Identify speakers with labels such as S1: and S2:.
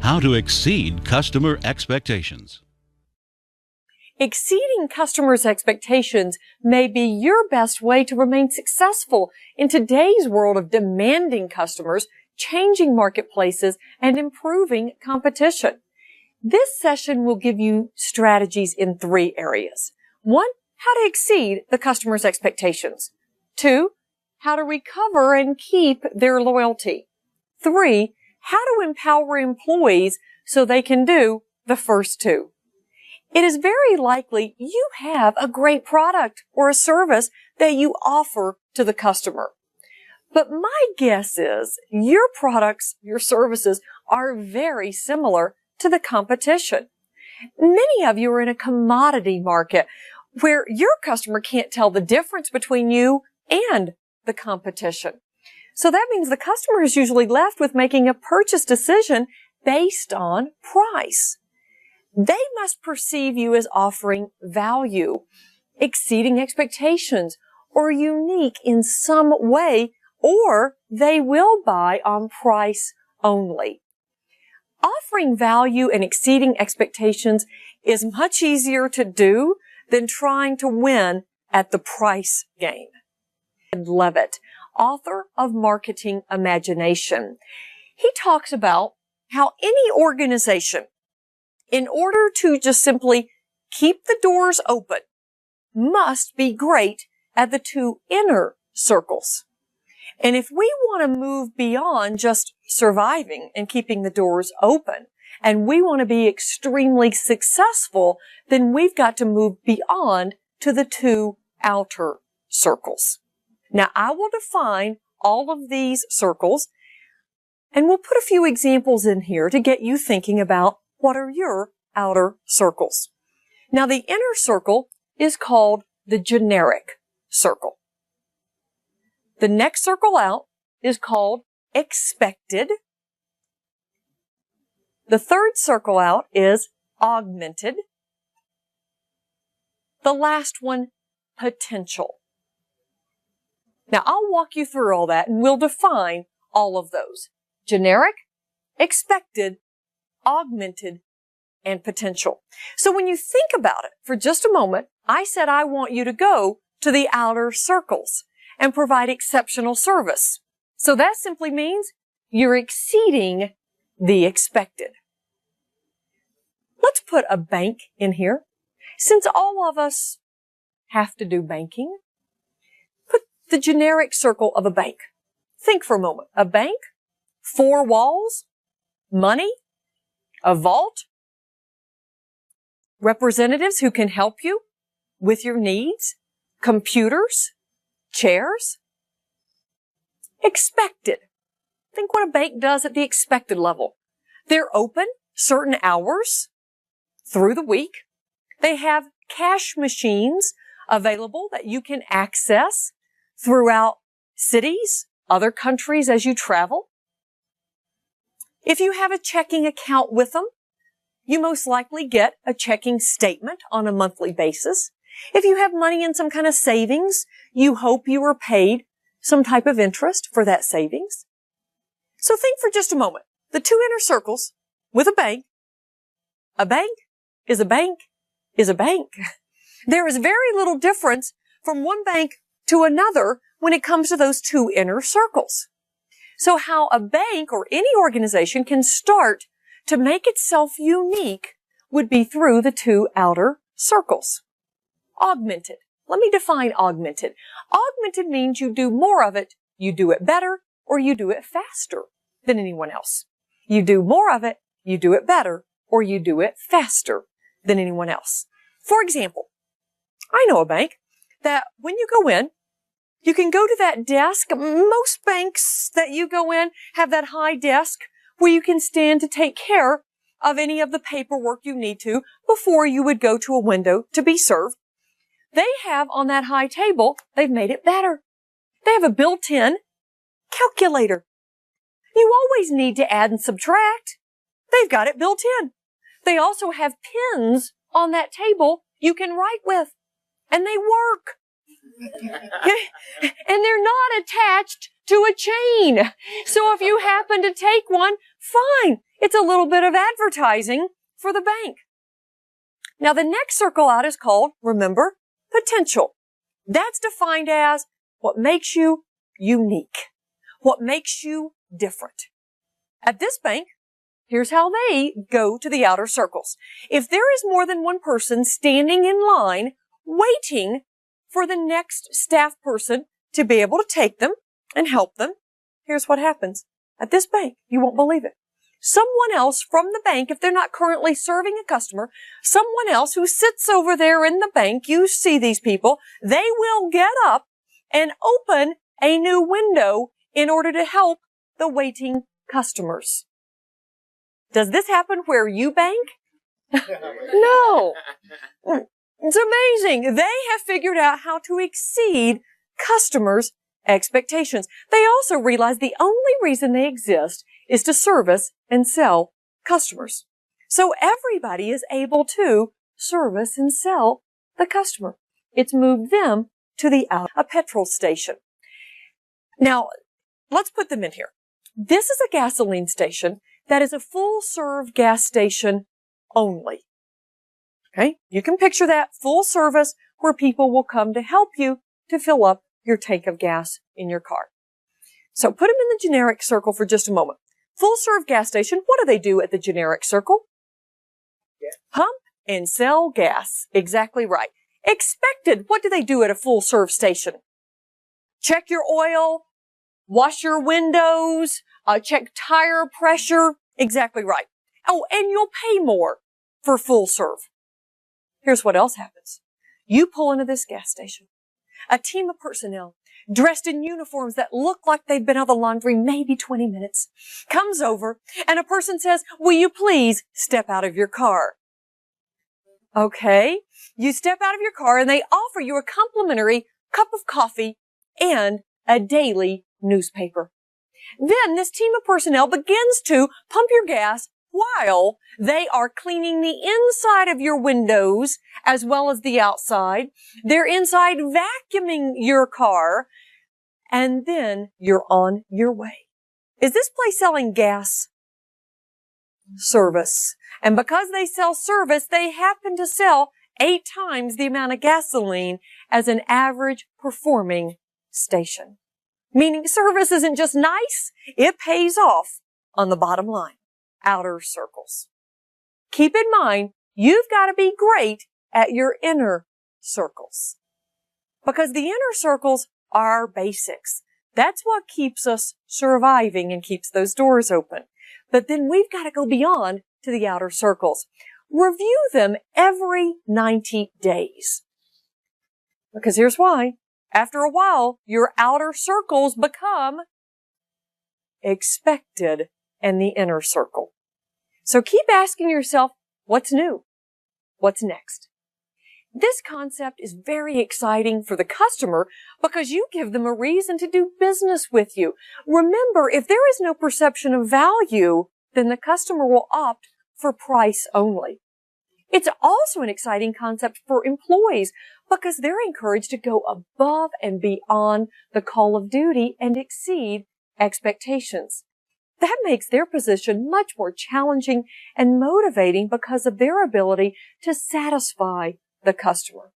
S1: How to exceed customer expectations.
S2: Exceeding customers' expectations may be your best way to remain successful in today's world of demanding customers, changing marketplaces, and improving competition. This session will give you strategies in 3 areas. 1, how to exceed the customer's expectations. 2, how to recover and keep their loyalty. 3, how to empower employees so they can do the first 2. It is very likely you have a great product or a service that you offer to the customer. But my guess is your products, your services are very similar to the competition. Many of you are in a commodity market where your customer can't tell the difference between you and the competition. So that means the customer is usually left with making a purchase decision based on price. They must perceive you as offering value, exceeding expectations, or unique in some way, or they will buy on price only. Offering value and exceeding expectations is much easier to do than trying to win at the price game. Levitt, author of Marketing Imagination, he talks about how any organization, in order to just simply keep the doors open, must be great at the 2 inner circles. And if we want to move beyond just surviving and keeping the doors open, and we want to be extremely successful, then we've got to move beyond to the 2 outer circles. Now, I will define all of these circles, and we'll put a few examples in here to get you thinking about what are your outer circles. Now, the inner circle is called the generic circle. The next circle out is called expected. The third circle out is augmented. The last one, potential. Now, I'll walk you through all that and we'll define all of those. Generic, expected, augmented, and potential. So when you think about it for just a moment, I said I want you to go to the outer circles and provide exceptional service. So that simply means you're exceeding the expected. Let's put a bank in here. Since all of us have to do banking, put the generic circle of a bank. Think for a moment. A bank, 4 walls, money, a vault, representatives who can help you with your needs, computers, chairs. Expected. Think what a bank does at the expected level. They're open certain hours through the week. They have cash machines available that you can access throughout cities, other countries as you travel. If you have a checking account with them, you most likely get a checking statement on a monthly basis. If you have money in some kind of savings, you hope you are paid some type of interest for that savings. So think for just a moment. The 2 inner circles with a bank is a bank is a bank. There is very little difference from one bank to another when it comes to those 2 inner circles. So how a bank or any organization can start to make itself unique would be through the 2 outer circles. Augmented. Let me define augmented. Augmented means you do more of it, you do it better, or you do it faster than anyone else. You do more of it, you do it better, or you do it faster than anyone else. For example, I know a bank that when you go in, you can go to that desk. Most banks that you go in have that high desk where you can stand to take care of any of the paperwork you need to before you would go to a window to be served. They have on that high table, they've made it better. They have a built-in calculator. You always need to add and subtract. They've got it built in. They also have pens on that table you can write with, and they work. And they're not attached to a chain. So if you happen to take one, fine. It's a little bit of advertising for the bank. Now the next circle out is called, remember, potential. That's defined as what makes you unique, what makes you different. At this bank, here's how they go to the outer circles. If there is more than one person standing in line waiting for the next staff person to be able to take them and help them, here's what happens. At this bank, you won't believe it. Someone else from the bank, if they're not currently serving a customer, someone else who sits over there in the bank, you see these people, they will get up and open a new window in order to help the waiting customers. Does this happen where you bank? No. It's amazing. They have figured out how to exceed customers' expectations. They also realize the only reason they exist is to service and sell customers. So everybody is able to service and sell the customer. It's moved them to a petrol station. Now, let's put them in here. This is a gasoline station that is a full-serve gas station only. Okay? You can picture that full service where people will come to help you to fill up your tank of gas in your car. So put them in the generic circle for just a moment. Full-serve gas station, what do they do at the generic circle? Yeah. Pump and sell gas. Exactly right. Expected, what do they do at a full-serve station? Check your oil, wash your windows, check tire pressure. Exactly right. Oh, and you'll pay more for full serve. Here's what else happens. You pull into this gas station. A team of personnel dressed in uniforms that look like they've been out of the laundry maybe 20 minutes comes over and a person says, will you please step out of your car? Okay. You step out of your car and they offer you a complimentary cup of coffee and a daily newspaper. Then this team of personnel begins to pump your gas while they are cleaning the inside of your windows as well as the outside. They're inside vacuuming your car, and then you're on your way. Is this place selling gas? Service. And because they sell service, they happen to sell 8 times the amount of gasoline as an average performing station. Meaning service isn't just nice, it pays off on the bottom line. Outer circles. Keep in mind, you've got to be great at your inner circles. Because the inner circles are basics. That's what keeps us surviving and keeps those doors open. But then we've got to go beyond to the outer circles. Review them every 90 days. Because here's why. After a while, your outer circles become expected in the inner circle. So keep asking yourself, what's new? What's next? This concept is very exciting for the customer because you give them a reason to do business with you. Remember, if there is no perception of value, then the customer will opt for price only. It's also an exciting concept for employees because they're encouraged to go above and beyond the call of duty and exceed expectations. That makes their position much more challenging and motivating because of their ability to satisfy the customer.